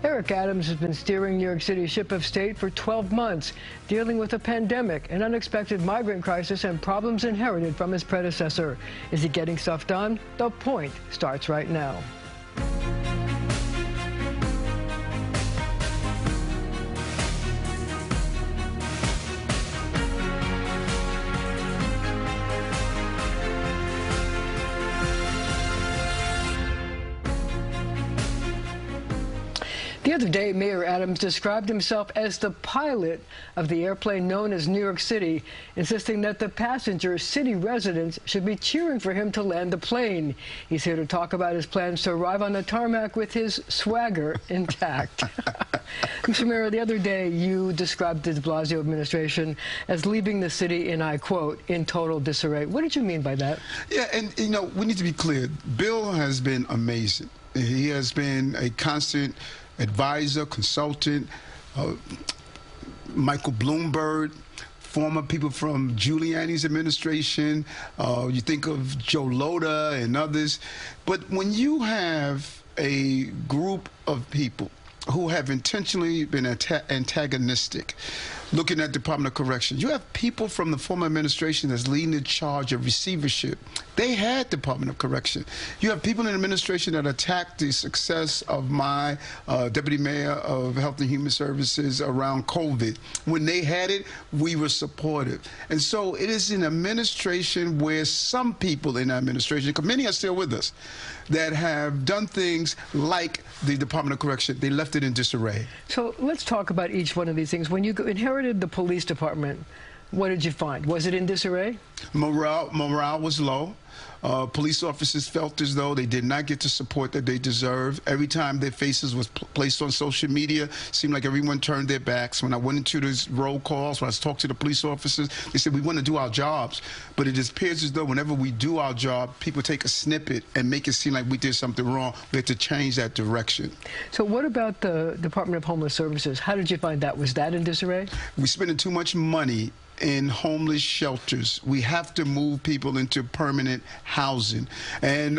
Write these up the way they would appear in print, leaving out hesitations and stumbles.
Eric Adams has been steering New York City's ship of state for 12 months, dealing with a pandemic, an unexpected migrant crisis, and problems inherited from his predecessor. Is he getting stuff done? The Point starts right now. The other day, Mayor Adams described himself as the pilot of the airplane known as New York City, insisting that the passengers, city residents, should be cheering for him to land the plane. He's here to talk about his plans to arrive on the tarmac with his swagger intact. Mr. Mayor, the other day you described the de Blasio administration as leaving the city in, I quote, in total disarray. What did you mean by that? Yeah, and you know, we need to be clear. Bill has been amazing. He has been a constant advisor, consultant, Michael Bloomberg, former people from Giuliani's administration. You think of Joe Lota and others. But when you have a group of people who have intentionally been antagonistic, looking at Department of Corrections, you have people from the former administration that's leading the charge of receivership. They had Department of Correction. You have people in the administration that attacked the success of my deputy mayor of Health and Human Services around COVID. When they had it, we were supportive. And so it is an administration where some people in the administration, because many are still with us, that have done things like the Department of Correction. They left it in disarray. So let's talk about each one of these things. When you inherited the police department, what did you find? Was it in disarray? Morale was low. Police officers felt as though they did not get the support that they deserved. Every time their faces was placed on social media, seemed like everyone turned their backs. When I went into these roll calls, when I talked to the police officers, they said, we want to do our jobs. But it appears as though whenever we do our job, people take a snippet and make it seem like we did something wrong. We have to change that direction. So what about the Department of Homeless Services? How did you find that? Was that in disarray? We're spending too much money in homeless shelters. We have to move people into permanent housing. And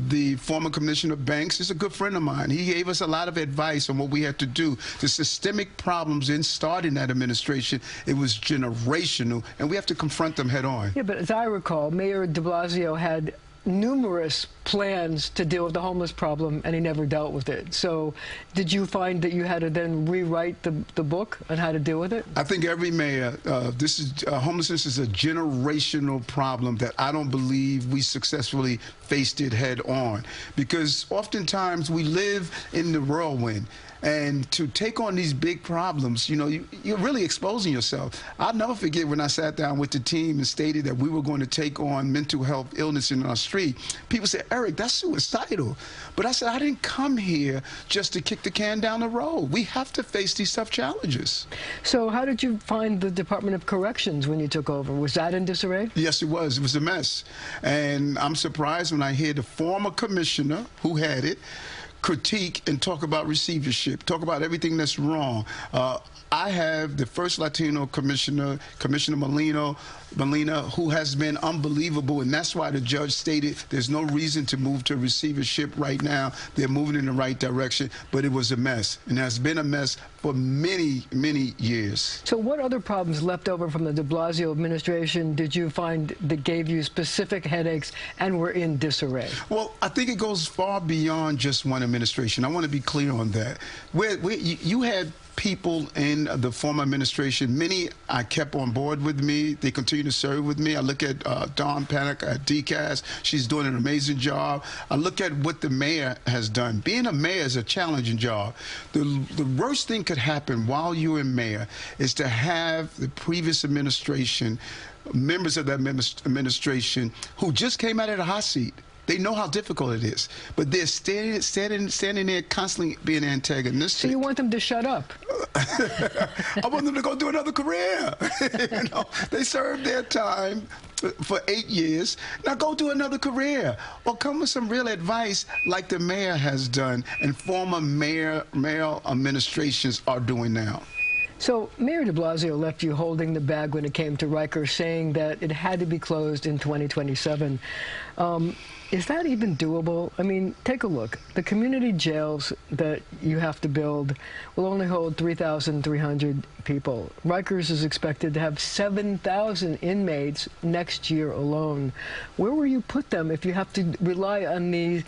the former Commissioner Banks is a good friend of mine. He gave us a lot of advice on what we had to do. The systemic problems didn't start in that administration. It was generational, and we have to confront them head on. Yeah, but as I recall, Mayor de Blasio had numerous plans to deal with the homeless problem, and he never dealt with it. So did you find that you had to then rewrite the book on how to deal with it? I think every mayor, homelessness is a generational problem that I don't believe we successfully faced it head on. Because oftentimes we live in the whirlwind. And to take on these big problems, you know, you're really exposing yourself. I'll never forget when I sat down with the team and stated that we were going to take on mental health illness in our street. People said, Eric, that's suicidal. But I said, I didn't come here just to kick the can down the road. We have to face these tough challenges. So how did you find the Department of Corrections when you took over? Was that in disarray? Yes, it was. It was a mess. And I'm surprised when I hear the former commissioner who had it critique and talk about receivership, talk about everything that's wrong. I have the first Latino commissioner, Commissioner Molina, who has been unbelievable, and that's why the judge stated there's no reason to move to receivership right now. They're moving in the right direction, but it was a mess, and has been a mess for many, many years. So what other problems left over from the de Blasio administration did you find that gave you specific headaches and were in disarray? Well, I think it goes far beyond just one administration. I want to be clear on that. You had people in the former administration, many I kept on board with me. They continue to serve with me. I look at Dawn Panic at DCAS. She's doing an amazing job. I look at what the mayor has done. Being a mayor is a challenging job. The worst thing could happen while you're in mayor is to have the previous administration, members of that administration who just came out of the hot seat. They know how difficult it is, but they're standing there constantly being antagonistic. So you want them to shut up? I want them to go do another career. You know, they served their time for 8 years. Now go do another career, or come with some real advice like the mayor has done and former mayoral administrations are doing now. So Mayor de Blasio left you holding the bag when it came to Rikers, saying that it had to be closed in 2027. Is that even doable? I mean, take a look. The community jails that you have to build will only hold 3,300 people. Rikers is expected to have 7,000 inmates next year alone. Where will you put them if you have to rely on the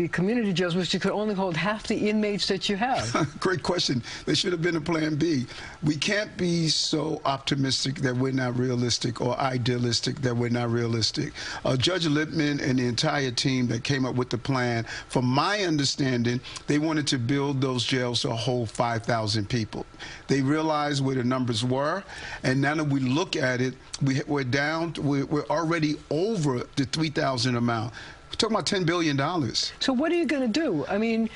community jails, which you could only hold half the inmates that you have? Great question. There should have been a plan B. We can't be so optimistic that we're not realistic or idealistic that we're not realistic. Judge Lippman and the entire team that came up with the plan, from my understanding, they wanted to build those jails to hold 5,000 people. They realized where the numbers were, and now that we look at it, we're already over the 3,000 amount. We're talking about $10 billion. So what are you going to do? I mean,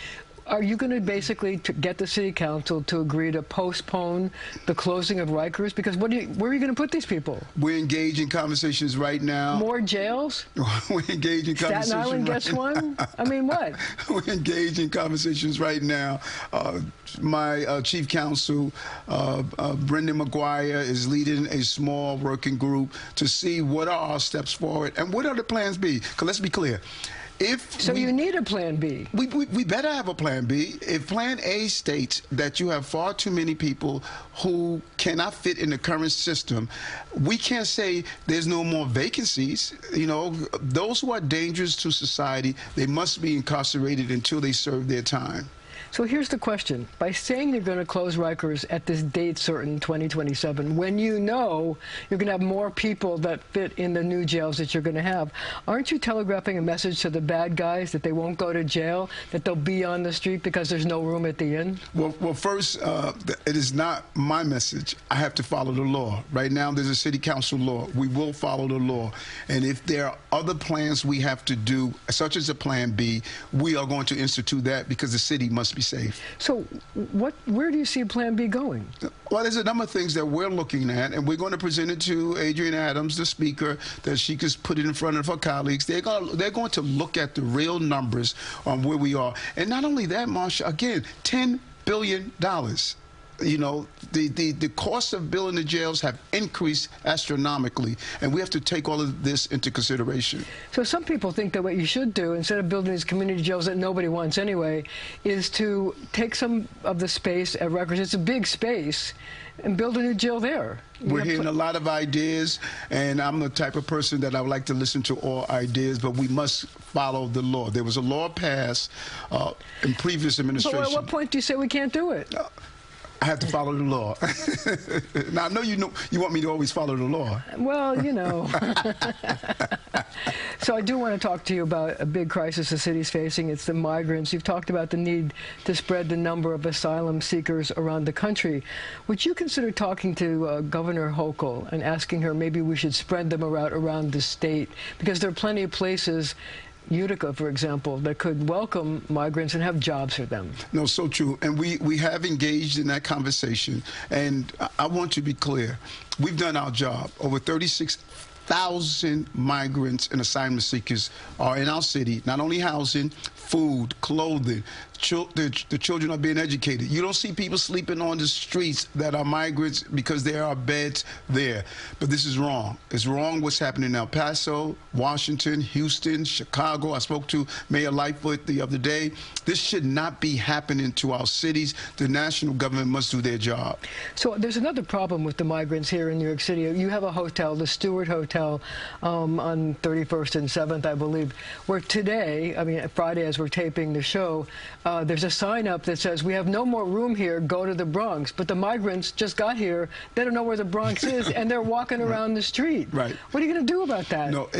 are you going to basically get the city council to agree to postpone the closing of Rikers? Because where are you going to put these people? We're engaged in conversations right now. More jails? We're engaged in conversations. Staten Island gets one? I mean, what? We're engaged in conversations right now. My chief counsel, Brendan McGuire, is leading a small working group to see what are our steps forward and what are the plans B. Because let's be clear. So you need a plan B. We better have a plan B. If plan A states that you have far too many people who cannot fit in the current system, we can't say there's no more vacancies. You know, those who are dangerous to society, they must be incarcerated until they serve their time. So here's the question. By saying you're going to close Rikers at this date certain, 2027, when you know you're going to have more people that fit in the new jails that you're going to have, aren't you telegraphing a message to the bad guys that they won't go to jail, that they'll be on the street because there's no room at the inn? Well, first, it is not my message. I have to follow the law. Right now, there's a city council law. We will follow the law. And if there are other plans we have to do, such as a plan B, we are going to institute that because the city must be safe. So where do you see Plan B going? Well, there's a number of things that we're looking at, and we're going to present it to Adrienne Adams, the speaker, that she can put it in front of her colleagues. They're going to look at the real numbers on where we are. And not only that, Marcia, again, $10 billion. You know, the cost of building the jails have increased astronomically, and we have to take all of this into consideration. So some people think that what you should do, instead of building these community jails that nobody wants anyway, is to take some of the space at Rikers. It's a big space, and build a new jail there. We're hearing a lot of ideas, and I'm the type of person that I would like to listen to all ideas, but we must follow the law. There was a law passed in previous administration. But at what point do you say we can't do it? I have to follow the law. Now, I know you want me to always follow the law. Well, you know. So I do want to talk to you about a big crisis the city's facing. It's the migrants. You've talked about the need to spread the number of asylum seekers around the country. Would you consider talking to Governor Hochul and asking her maybe we should spread them around the state? Because there are plenty of places, Utica, for example, that could welcome migrants and have jobs for them. No, so true. And we have engaged in that conversation. And I want to be clear. We've done our job. Over 36,000 migrants and asylum seekers are in our city, not only housing, food, clothing. The children are being educated. You don't see people sleeping on the streets that are migrants because there are beds there. But this is wrong. It's wrong what's happening in El Paso, Washington, Houston, Chicago. I spoke to Mayor Lightfoot the other day. This should not be happening to our cities. The national government must do their job. So there's another problem with the migrants here in New York City. You have a hotel, the Stewart Hotel, on 31st and 7th, I believe, where today, I mean Friday as we're taping the show, there's a sign up that says, we have no more room here, go to the Bronx. But the migrants just got here, they don't know where the Bronx is, and they're walking around the street. Right. What are you going to do about that? No,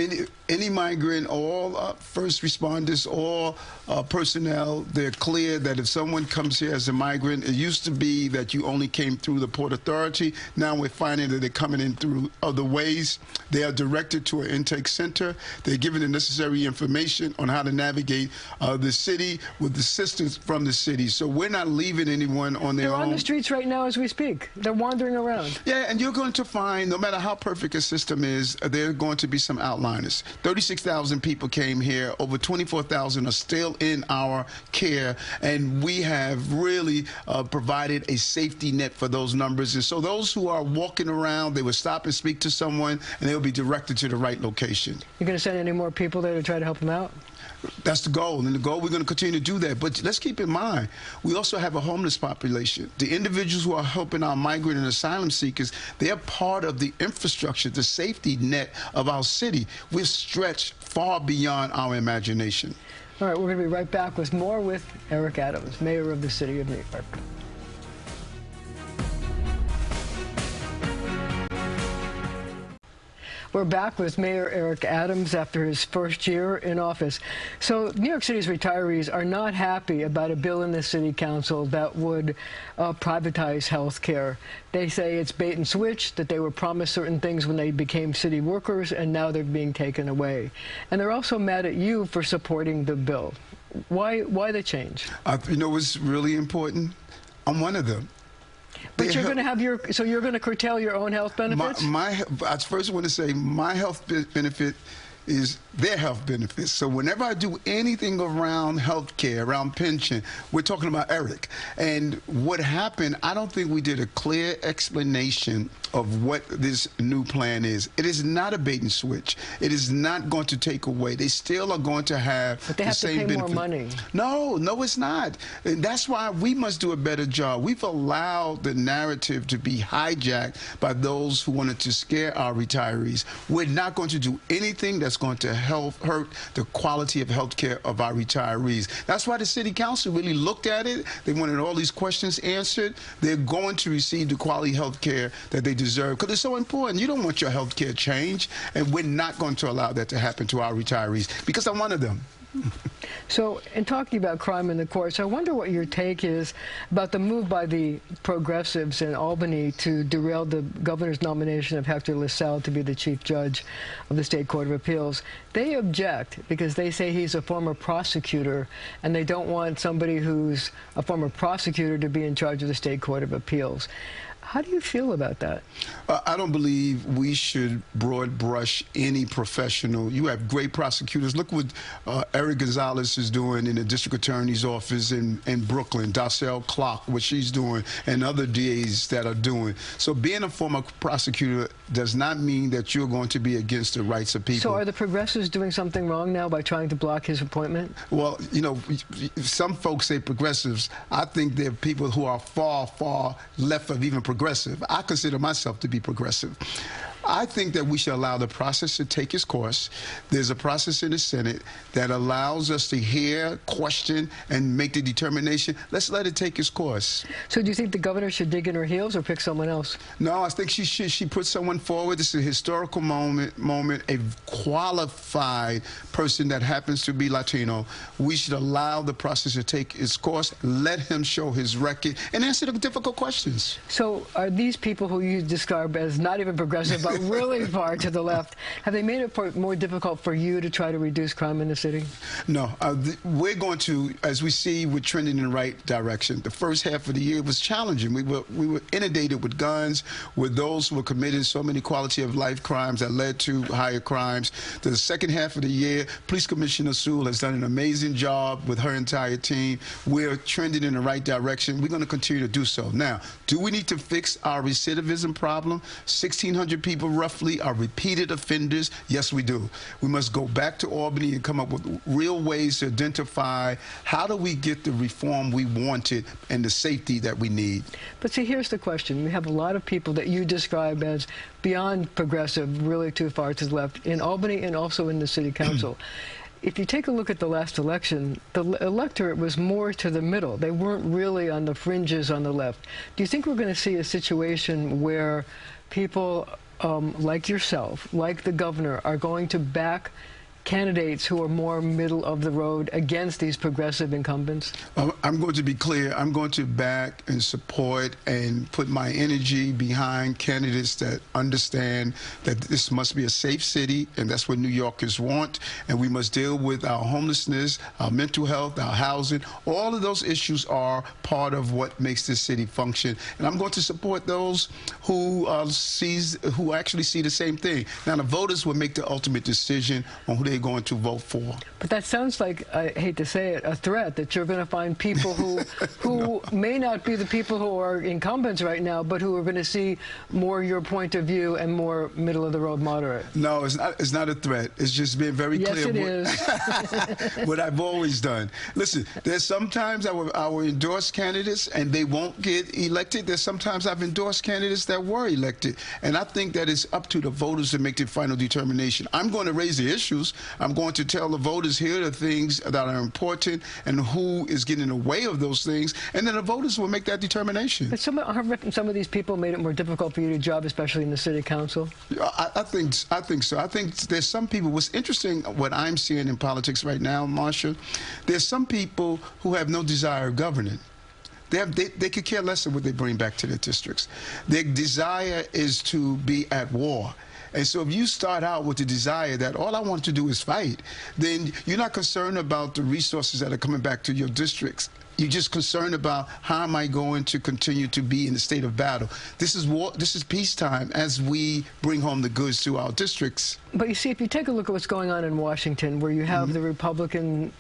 any migrant, all first responders, all personnel, they're clear that if someone comes here as a migrant, it used to be that you only came through the Port Authority. Now we're finding that they're coming in through other ways. They are directed to an intake center. They're given the necessary information on how to navigate the city with the system from the city, so we're not leaving anyone on their own. They're on the streets right now as we speak. They're wandering around. Yeah, and you're going to find, no matter how perfect a system is, there are going to be some outliners. 36,000 people came here. Over 24,000 are still in our care, and we have really provided a safety net for those numbers. And so those who are walking around, they will stop and speak to someone, and they will be directed to the right location. You're going to send any more people there to try to help them out? That's the goal, and the goal, we're going to continue to do that. But let's keep in mind, we also have a homeless population. The individuals who are helping our migrant and asylum seekers, they're part of the infrastructure, the safety net of our city. We're stretched far beyond our imagination. All right, we're going to be right back with more with Eric Adams, mayor of the city of New York. We're back with Mayor Eric Adams after his first year in office. So New York City's retirees are not happy about a bill in the city council that would privatize health care. They say it's bait and switch, that they were promised certain things when they became city workers, and now they're being taken away. And they're also mad at you for supporting the bill. Why the change? You know what's really important? I'm one of them. But you're going to have so you're going to curtail your own health benefits? I first want to say my health benefit is their health benefits. So whenever I do anything around health care, around pension, we're talking about Eric. And what happened, I don't think we did a clear explanation of what this new plan is. It is not a bait and switch. It is not going to take away. They still are going to have but they have the same to pay benefit. more money. No, it's not. And that's why we must do a better job. We've allowed the narrative to be hijacked by those who wanted to scare our retirees. We're not going to do anything that's going to hurt the quality of health care of our retirees. That's why the city council really looked at it. They wanted all these questions answered. They're going to receive the quality health care that they deserve, because it's so important. You don't want your health care changed, and we're not going to allow that to happen to our retirees, because I'm one of them. So, in talking about crime in the courts, I wonder what your take is about the move by the progressives in Albany to derail the governor's nomination of Hector LaSalle to be the chief judge of the State Court of Appeals. They object because they say he's a former prosecutor, and they don't want somebody who's a former prosecutor to be in charge of the State Court of Appeals. How do you feel about that? I don't believe we should broad brush any professional. You have great prosecutors. Look what Eric Gonzalez is doing in the district attorney's office in Brooklyn, Darcel Clark, what she's doing, and other DAs that are doing. So being a former prosecutor does not mean that you're going to be against the rights of people. So are the progressives doing something wrong now by trying to block his appointment? Well, you know, some folks say progressives. I think they're people who are far, far left of even progressive. I consider myself to be progressive. I think that we should allow the process to take its course. There's a process in the Senate that allows us to hear, question, and make the determination. Let's let it take its course. So do you think the governor should dig in her heels or pick someone else? No, I think she put someone forward. This is a historical moment, a qualified person that happens to be Latino. We should allow the process to take its course, let him show his record, and answer the difficult questions. So are these people who you describe as not even progressive, but really far to the left, have they made it more difficult for you to try to reduce crime in the city? No, we're going to, as we see, we're trending in the right direction. The first half of the year was challenging. We were inundated with guns, with those who were committing so many quality of life crimes that led to higher crimes. The second half of the year, Police Commissioner Sewell has done an amazing job with her entire team. We're trending in the right direction. We're going to continue to do so. Now, do we need to fix our recidivism problem? 1,600 people roughly are repeated offenders. Yes, we do. We must go back to Albany and come up with real ways to identify how do we get the reform we wanted and the safety that we need. But see, here's the question. We have a lot of people that you describe as beyond progressive, really too far to the left, in Albany and also in the city council. If you take a look at the last election, the electorate was more to the middle. They weren't really on the fringes on the left. Do you think we're going to see a situation where people like yourself, like the governor, are going to back candidates who are more middle of the road against these progressive incumbents? I'm going to be clear. I'm going to back and support and put my energy behind candidates that understand that this must be a safe city, and that's what New Yorkers want. And we must deal with our homelessness, our mental health, our housing. All of those issues are part of what makes this city function. And I'm going to support those who actually see the same thing. Now, the voters will make the ultimate decision on who they're going to vote for. But that sounds like, I hate to say it, a threat that you're going to find people who No. may not be the people who are incumbents right now, but who are going to see more your point of view and more middle of the road moderate. No, it's not. It's not a threat. It's just being very clear. Yes, it is. What I've always done. Listen, there's sometimes I will endorse candidates and they won't get elected. There's sometimes I've endorsed candidates that were elected, and I think that it's up to the voters to make the final determination. I'm going to raise the issues. I'm going to tell the voters here the things that are important and who is getting in the way of those things, and then the voters will make that determination. But some of these people made it more difficult for you to job, especially in the city council. I think so. I think there's some people. What's interesting, what I'm seeing in politics right now, Marcia, there's some people who have no desire of governing. They could care less of what they bring back to their districts. Their desire is to be at war. And so if you start out with the desire that all I want to do is fight, then you're not concerned about the resources that are coming back to your districts. You're just concerned about how am I going to continue to be in the state of battle. This is war. This is peacetime as we bring home the goods to our districts. But you see, if you take a look at what's going on in Washington, where you have the Republican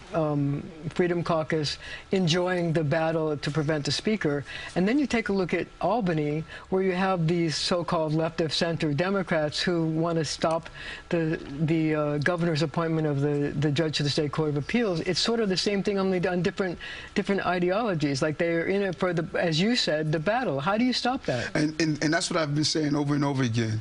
Freedom Caucus enjoying the battle to prevent the speaker, and then you take a look at Albany, where you have these so-called left-of-center Democrats who want to stop the governor's appointment of the judge to the State Court of Appeals. It's sort of the same thing, only on different ideologies. Like they're in it for, as you said, the battle. How do you stop that? And that's what I've been saying over and over again.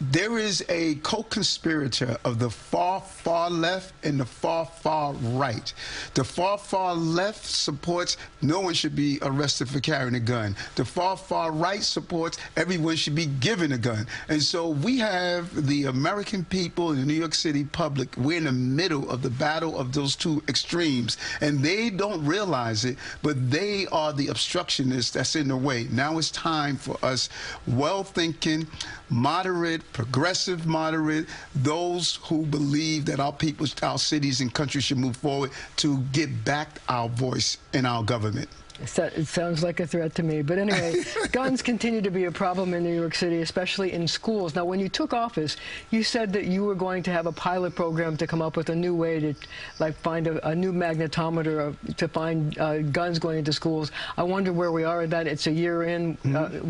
There is a co-conspirator of the far, far left and the far, far right. The far, far left supports no one should be arrested for carrying a gun. The far, far right supports everyone should be given a gun. And so we have the American people and the New York City public. We're in the middle of the battle of those two extremes. And they don't realize it, but they are the obstructionists that's in the way. Now it's time for us well-thinking, moderate, progressive moderate, those who believe that our people, our cities and countries should move forward to get back our voice in our government. It sounds like a threat to me. But anyway, guns continue to be a problem in New York City, especially in schools. Now, when you took office, you said that you were going to have a pilot program to come up with a new way to, like, find a new magnetometer to find guns going into schools. I wonder where we are at that. It's a year in.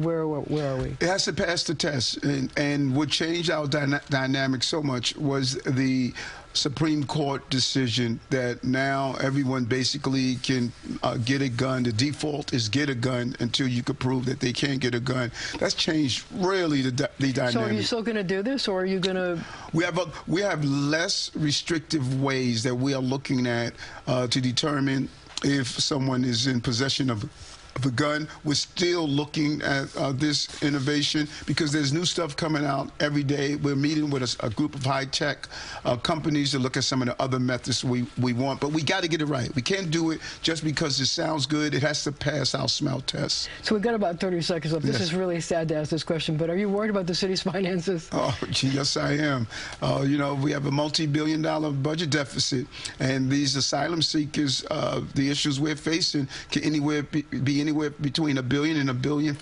Where are we? It has to pass the test. And what changed our dynamic so much was the Supreme Court decision that now everyone basically can get a gun. The default is get a gun until you can prove that they can't get a gun. That's changed really the dynamic. So are you still going to do this, or are you going to? We have less restrictive ways that we are looking at to determine if someone is in possession of a gun. We're still looking at this innovation because there's new stuff coming out every day. We're meeting with a group of high-tech companies to look at some of the other methods we want, but we got to get it right. We can't do it just because it sounds good. It has to pass our smell test. So we've got about 30 seconds left. Yes. This is really sad to ask this question, but are you worried about the city's finances? Oh, gee, yes, I am. You know, we have a multi-billion-dollar budget deficit, and these asylum seekers, the issues we're facing can be anywhere between $1 billion and $1.5 billion.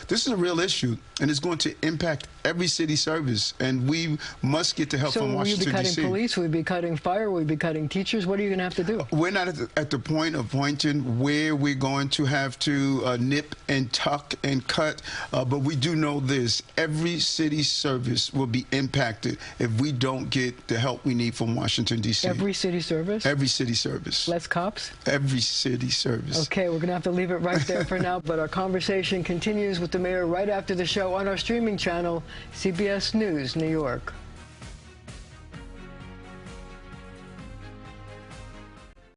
This is a real issue, and it's going to impact every city service, and we must get the help from Washington, D.C. So will you be cutting police? Will you be cutting fire? Will you be cutting teachers? What are you going to have to do? We're not at the point of pointing where we're going to have to nip and tuck and cut, but we do know this. Every city service will be impacted if we don't get the help we need from Washington, D.C. Every city service? Every city service. Less cops? Every city service. Okay, we're going to have to leave it right there for now, but our conversation continues with the mayor right after the show on our streaming channel, CBS News New York.